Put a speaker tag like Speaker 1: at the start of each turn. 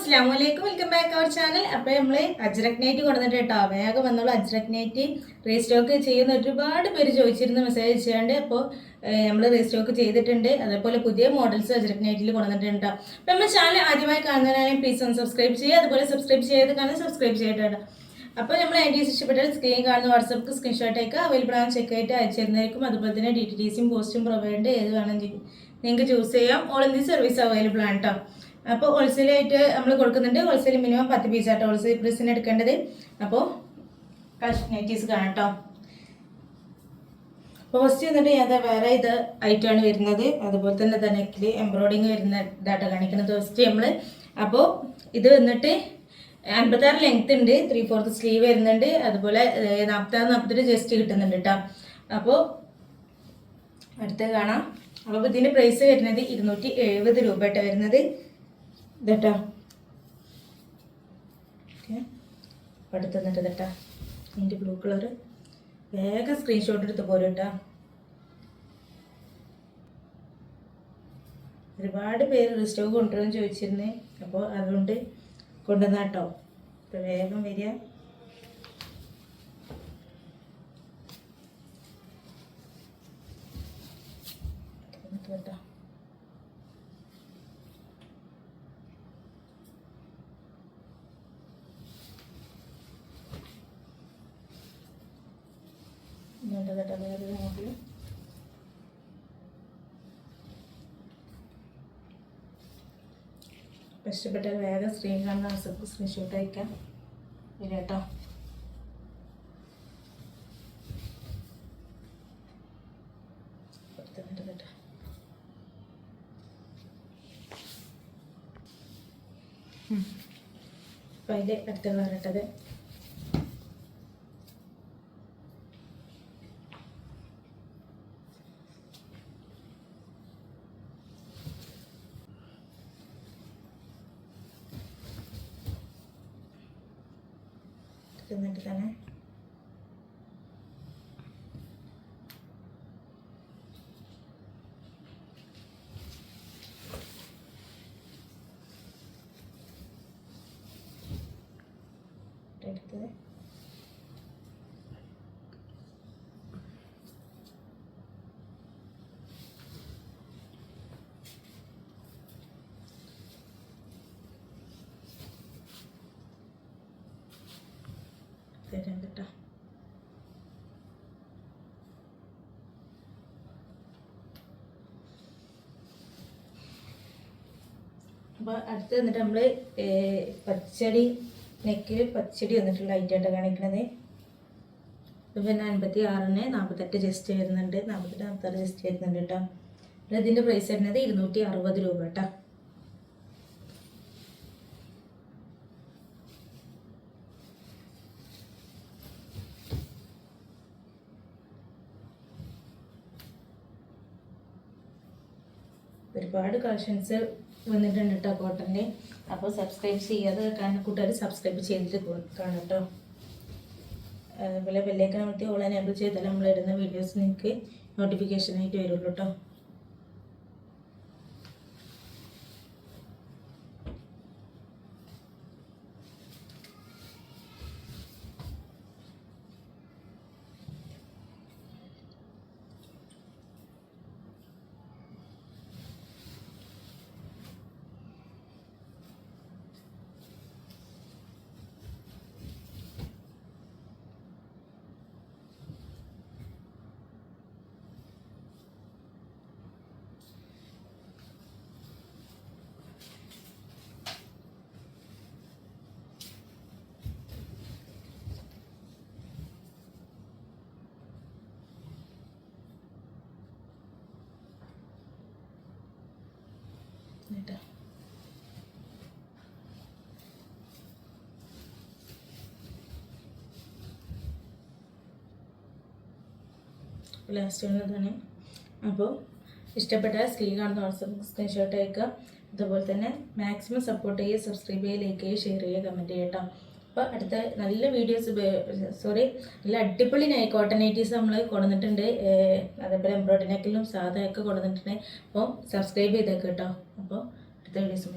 Speaker 1: അസ്സലാമലൈക്കും, welcome back our channel. അപ്പോൾ നമ്മൾ അജ്രക് നൈറ്റ് കൊണ്ടുവന്നിട്ട് കേട്ടോ. വേഗം വന്നോളൂ. അജ്രക് നൈറ്റ് റീസ്റ്റോക്ക് ചെയ്യുന്ന ഒരുപാട് പേര് ചോദിച്ചിരുന്നു, മെസ്സേജ് ചെയ്യാണ്ട്. അപ്പോൾ നമ്മൾ റീസ്റ്റോക്ക് ചെയ്തിട്ടുണ്ട്. അതേപോലെ പുതിയ മോഡൽസ് അജ്രക് നൈറ്റിൽ കൊണ്ടുവന്നിട്ടുണ്ട് കേട്ടോ. അപ്പോൾ നമ്മൾ ചാനൽ ആദ്യമായി കാണുന്നതിനാണെങ്കിൽ പ്ലീസ് ഒന്ന് സബ്സ്ക്രൈബ് ചെയ്യുക. അതുപോലെ സബ്സ്ക്രൈബ് ചെയ്ത് കാണാൻ സബ്സ്ക്രൈബ് ചെയ്തിട്ട് കേട്ടോ. അപ്പോൾ നമ്മൾ ഐഡിയസ് ഇഷ്ടപ്പെട്ടാൽ സ്ക്രീൻ കാണുന്ന വാട്സപ്പ് സ്ക്രീൻഷോട്ട് അയക്കുക. അവൈലബിൾ ആണ്, ചെക്ക് ആയിട്ട് അയച്ചു തരുന്നതായിരിക്കും. അതുപോലെ തന്നെ DTDCയും പോസ്റ്റും പ്രൊവൈഡ് ഏത് വേണമെങ്കിൽ നിങ്ങൾക്ക് ചൂസ് ചെയ്യാം. ഓൾ ഇന്ത്യ സർവീസ് അവൈലബിൾ ആണ് കേട്ടോ. അപ്പോൾ ഹോൾസെയിലായിട്ട് നമ്മൾ കൊടുക്കുന്നുണ്ട്. ഹോൾസെയിൽ മിനിമം 10 പീസാട്ടോ ഹോൾസെയിൽ പ്രൈസിന് എടുക്കേണ്ടത്. അപ്പോൾ കാഷ് നൈറ്റീസ് കാണാം കേട്ടോ. പോസ്റ്റ് വന്നിട്ട് ഞാൻ വേറെ ഇത് ഐറ്റമാണ് വരുന്നത്. അതുപോലെ തന്നെ നെക്കിൽ എംബ്രോയിഡിങ് വരുന്ന ഇതാട്ടോ കാണിക്കുന്നത് ഫസ്റ്റ് നമ്മൾ. അപ്പോൾ ഇത് വന്നിട്ട് 56 ലെങ്ത് ഉണ്ട്, 3/4 സ്ലീവ് വരുന്നുണ്ട്. അതുപോലെ 46-48 ജസ്റ്റ് കിട്ടുന്നുണ്ട് കേട്ടോ. അപ്പോൾ അടുത്ത് കാണാം. അപ്പോൾ ഇതിൻ്റെ പ്രൈസ് വരുന്നത് 270 രൂപ കേട്ടോ വരുന്നത്. ഇതട്ടോ ഓക്കെ. അടുത്ത് തന്നിട്ട് ഇതട്ടാ ഇതിൻ്റെ ബ്ലൂ കളർ. വേഗം സ്ക്രീൻഷോട്ട് എടുത്ത് പോരും കേട്ടോ. ഒരുപാട് പേര് റീസ്റ്റോക്ക് കൊണ്ടുവരുമെന്ന് ചോദിച്ചിരുന്നേ. അപ്പോൾ അതുകൊണ്ട് കൊണ്ടുവന്ന കേട്ടോ. അപ്പോൾ വേഗം വരിക. കേട്ടോ വേറെ മോഡൽ. ഇഷ്ടപ്പെട്ടാൽ വേഗം സ്ക്രീൻ കാണുന്ന ആൾക്കാർക്ക് സ്ക്രീൻഷോട്ട് അയക്കാം. ഇല്ല കേട്ടോ. അപ്പം അതിൻ്റെ അടുത്ത കളറിട്ടത് എന്നിട്ട് തന്നെ എടുത്തത് തരാം കേട്ടോ. അപ്പോൾ അടുത്ത് വന്നിട്ട് നമ്മൾ പച്ചടി നെക്കിൽ പച്ചടി വന്നിട്ടുള്ള ഐറ്റായിട്ട് കാണിക്കുന്നത്. പിന്നെ 56-ന് 48 ജസ്റ്റ് വരുന്നുണ്ട്, 48-46 ജസ്റ്റ് വരുന്നുണ്ട് കേട്ടോ. പിന്നെ ഇതിൻ്റെ പ്രൈസ് വരുന്നത് 260 രൂപ കേട്ടോ. ഒരുപാട് കളക്ഷൻസ് വന്നിട്ടുണ്ട് കേട്ടോ കോട്ടൻ്റെ. അപ്പോൾ സബ്സ്ക്രൈബ് ചെയ്യാതെ കൂട്ടുകാർ സബ്സ്ക്രൈബ് ചെയ്തിട്ട് കാണാം കേട്ടോ. അതുപോലെ ബെല്ലൈക്കൺ അമർത്തി ഓൾ എനേബിൾ ചെയ്താൽ നമ്മളിടുന്ന വീഡിയോസ് നിങ്ങൾക്ക് നോട്ടിഫിക്കേഷനായിട്ട് വരുള്ളൂ കേട്ടോ. കേട്ടോ ലാസ്റ്റ് വന്നതാണ്. അപ്പോൾ ഇഷ്ടപ്പെട്ടാൽ സ്ക്രീൻ കാണുന്ന വാട്സപ്പ് സ്ക്രീൻഷോട്ട് അയക്കുക. അതുപോലെ തന്നെ മാക്സിമം സപ്പോർട്ട് ചെയ്യുക, സബ്സ്ക്രൈബ് ചെയ്യുക, ലൈക്ക് ചെയ്യുക, ഷെയർ ചെയ്യുക, കമൻറ്റ് ചെയ്യുക കേട്ടോ. അപ്പോൾ അടുത്ത നല്ല വീഡിയോസ് നല്ല അടിപൊളി കോട്ടൺ നൈറ്റീസ് നമ്മൾ കൊടുത്തിട്ടുണ്ട്. അതേപോലെ എംബ്രോയിഡറി നെക്കിലും സാധാ ഒക്കെ കൊടുത്തിട്ടുണ്ട്. അപ്പോൾ സബ്സ്ക്രൈബ് ചെയ്തേക്ക് കേട്ടോ. അപ്പോൾ അടുത്ത വീഡിയോസ്